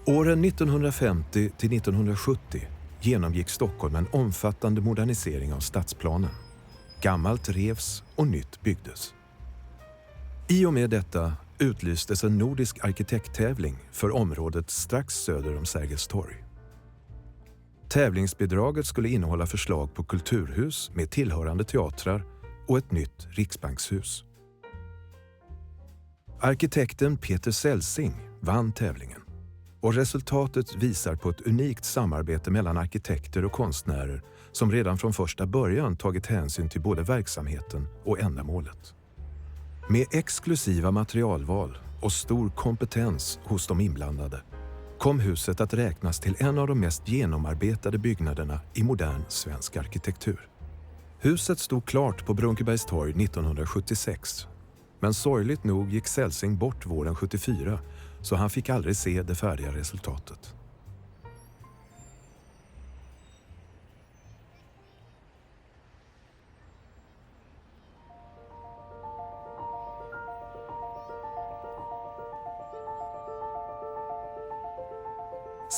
Åren 1950 till 1970 genomgick Stockholm en omfattande modernisering av stadsplanen. Gammalt revs och nytt byggdes. I och med detta utlystes en nordisk arkitekttävling för området strax söder om Sergels torg. Tävlingsbidraget skulle innehålla förslag på kulturhus med tillhörande teatrar och ett nytt riksbankshus. Arkitekten Peter Celsing vann tävlingen och resultatet visar på ett unikt samarbete mellan arkitekter och konstnärer som redan från första början tagit hänsyn till både verksamheten och ändamålet. Med exklusiva materialval och stor kompetens hos de inblandade kom huset att räknas till en av de mest genomarbetade byggnaderna i modern svensk arkitektur. Huset stod klart på Brunkebergstorg 1976, men sorgligt nog gick Celsing bort våren 74 så han fick aldrig se det färdiga resultatet.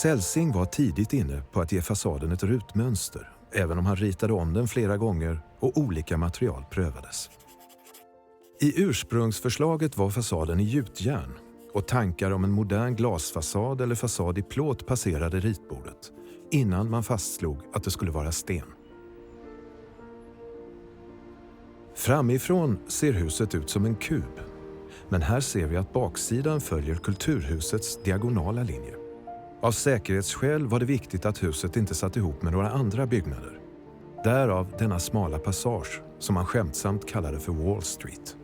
Celsing var tidigt inne på att ge fasaden ett rutmönster, även om han ritade om den flera gånger och olika material prövades. I ursprungsförslaget var fasaden i gjutjärn och tankar om en modern glasfasad eller fasad i plåt passerade ritbordet innan man fastslog att det skulle vara sten. Framifrån ser huset ut som en kub, men här ser vi att baksidan följer kulturhusets diagonala linje. Av säkerhetsskäl var det viktigt att huset inte satt ihop med några andra byggnader. Därav denna smala passage som man skämtsamt kallade för Wall Street.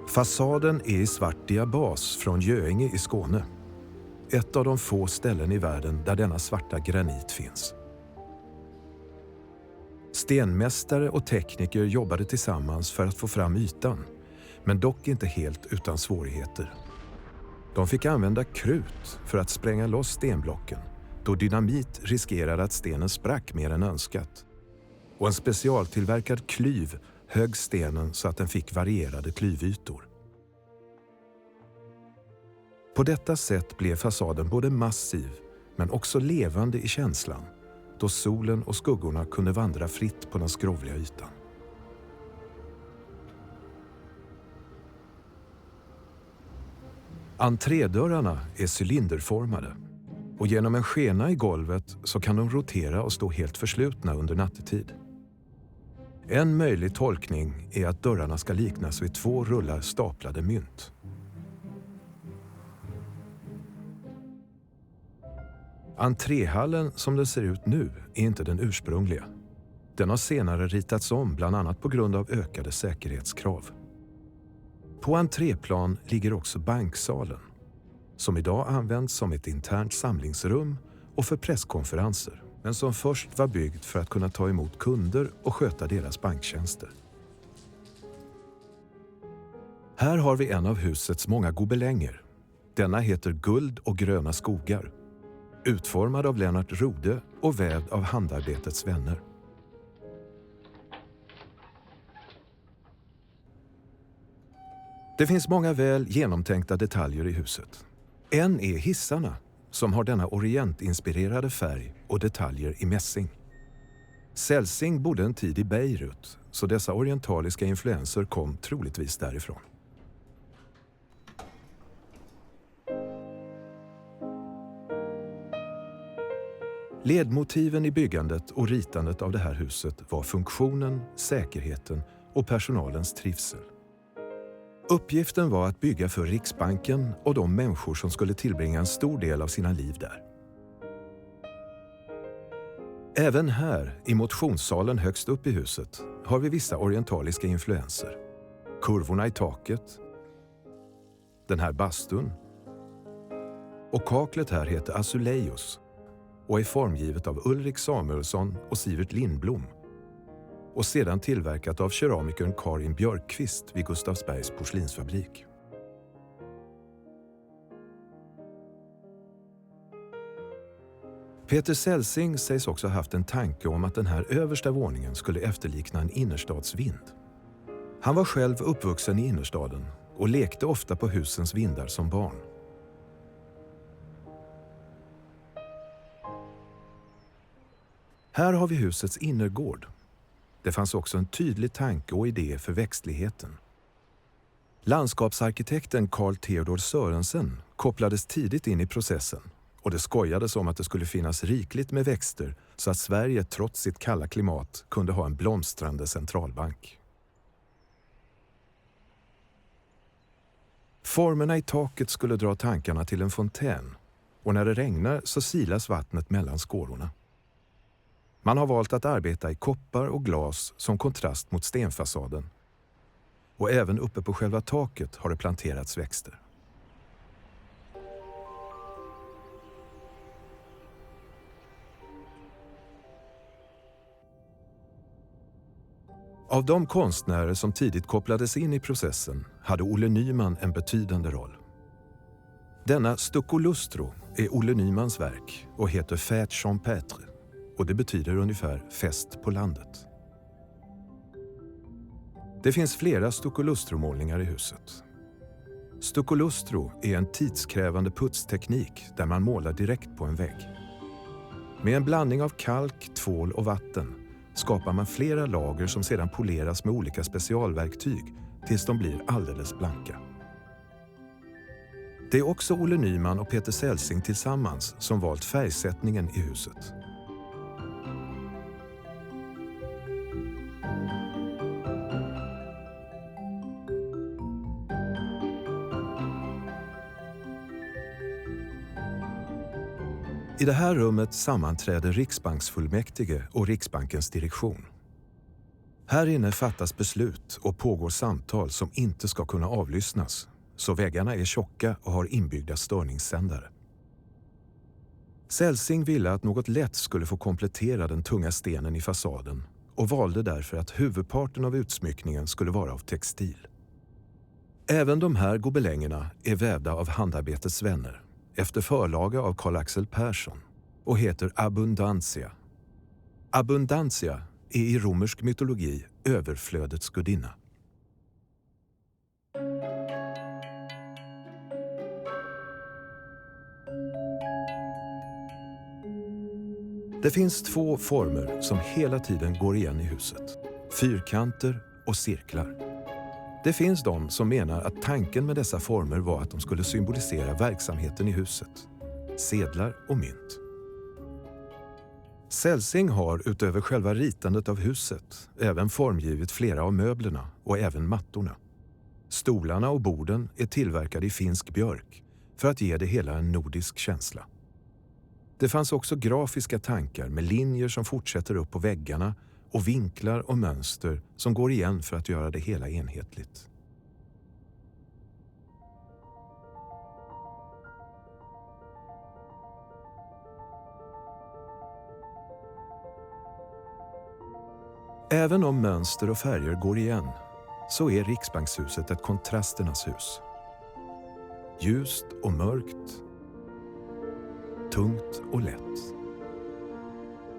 Fasaden är i svart diabas från Göinge i Skåne. Ett av de få ställen i världen där denna svarta granit finns. Stenmästare och tekniker jobbade tillsammans för att få fram ytan, men dock inte helt utan svårigheter. De fick använda krut för att spränga loss stenblocken, då dynamit riskerade att stenen sprack mer än önskat. Och en specialtillverkad klyv högg stenen så att den fick varierade klyvytor. På detta sätt blev fasaden både massiv men också levande i känslan, då solen och skuggorna kunde vandra fritt på den skrovliga ytan. Entrédörrarna är cylinderformade och genom en skena i golvet så kan de rotera och stå helt förslutna under nattetid. En möjlig tolkning är att dörrarna ska liknas vid 2 rullar staplade mynt. Entréhallen som den ser ut nu är inte den ursprungliga. Den har senare ritats om bland annat på grund av ökade säkerhetskrav. På entréplan ligger också banksalen, som idag används som ett internt samlingsrum och för presskonferenser, men som först var byggd för att kunna ta emot kunder och sköta deras banktjänster. Här har vi en av husets många gobelänger. Denna heter Guld och gröna skogar, utformad av Lennart Rode och vävd av handarbetets vänner. Det finns många väl genomtänkta detaljer i huset. En är hissarna, som har denna orientinspirerade färg och detaljer i mässing. Celsing bodde en tid i Beirut, så dessa orientaliska influenser kom troligtvis därifrån. Ledmotiven i byggandet och ritandet av det här huset var funktionen, säkerheten och personalens trivsel. Uppgiften var att bygga för Riksbanken och de människor som skulle tillbringa en stor del av sina liv där. Även här, i motionssalen högst upp i huset, har vi vissa orientaliska influenser. Kurvorna i taket, den här bastun och kaklet här heter Azulejos och är formgivet av Ulrik Samuelsson och Sivert Lindblom och sedan tillverkat av keramikern Karin Björkqvist vid Gustavsbergs porslinsfabrik. Peter Celsing sägs också ha haft en tanke om att den här översta våningen skulle efterlikna en innerstadsvind. Han var själv uppvuxen i innerstaden och lekte ofta på husens vindar som barn. Här har vi husets innergård. Det fanns också en tydlig tanke och idé för växtligheten. Landskapsarkitekten Carl Theodor Sørensen kopplades tidigt in i processen och det skojades om att det skulle finnas rikligt med växter så att Sverige trots sitt kalla klimat kunde ha en blomstrande centralbank. Formerna i taket skulle dra tankarna till en fontän och när det regnar så silas vattnet mellan skårorna. Man har valt att arbeta i koppar och glas som kontrast mot stenfasaden. Och även uppe på själva taket har det planterats växter. Av de konstnärer som tidigt kopplades in i processen hade Olle Nyman en betydande roll. Denna Stucco Lustro är Olle Nymans verk och heter Fête champêtre och det betyder ungefär fest på landet. Det finns flera Stucco Lustro-målningar i huset. Stucco Lustro är en tidskrävande putsteknik där man målar direkt på en vägg. Med en blandning av kalk, tvål och vatten skapar man flera lager som sedan poleras med olika specialverktyg tills de blir alldeles blanka. Det är också Olle Nyman och Peter Celsing tillsammans som valt färgsättningen i huset. I det här rummet sammanträder Riksbanksfullmäktige och Riksbankens direktion. Här inne fattas beslut och pågår samtal som inte ska kunna avlyssnas, så väggarna är tjocka och har inbyggda störningssändare. Celsing ville att något lätt skulle få komplettera den tunga stenen i fasaden och valde därför att huvudparten av utsmyckningen skulle vara av textil. Även de här gobelängerna är vävda av handarbetets vänner efter förlaga av Carl Axel Persson och heter Abundantia. Abundantia är i romersk mytologi överflödets gudinna. Det finns två former som hela tiden går igen i huset. Fyrkanter och cirklar. Det finns de som menar att tanken med dessa former var att de skulle symbolisera verksamheten i huset. Sedlar och mynt. Celsing har utöver själva ritandet av huset även formgivit flera av möblerna och även mattorna. Stolarna och borden är tillverkade i finsk björk för att ge det hela en nordisk känsla. Det fanns också grafiska tankar med linjer som fortsätter upp på väggarna och vinklar och mönster som går igen för att göra det hela enhetligt. Även om mönster och färger går igen så är Riksbankshuset ett kontrasternas hus. Ljust och mörkt, tungt och lätt.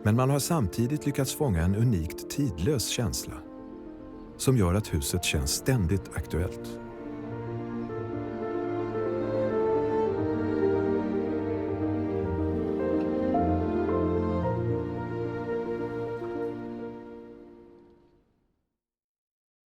Men man har samtidigt lyckats fånga en unikt tidlös känsla som gör att huset känns ständigt aktuellt.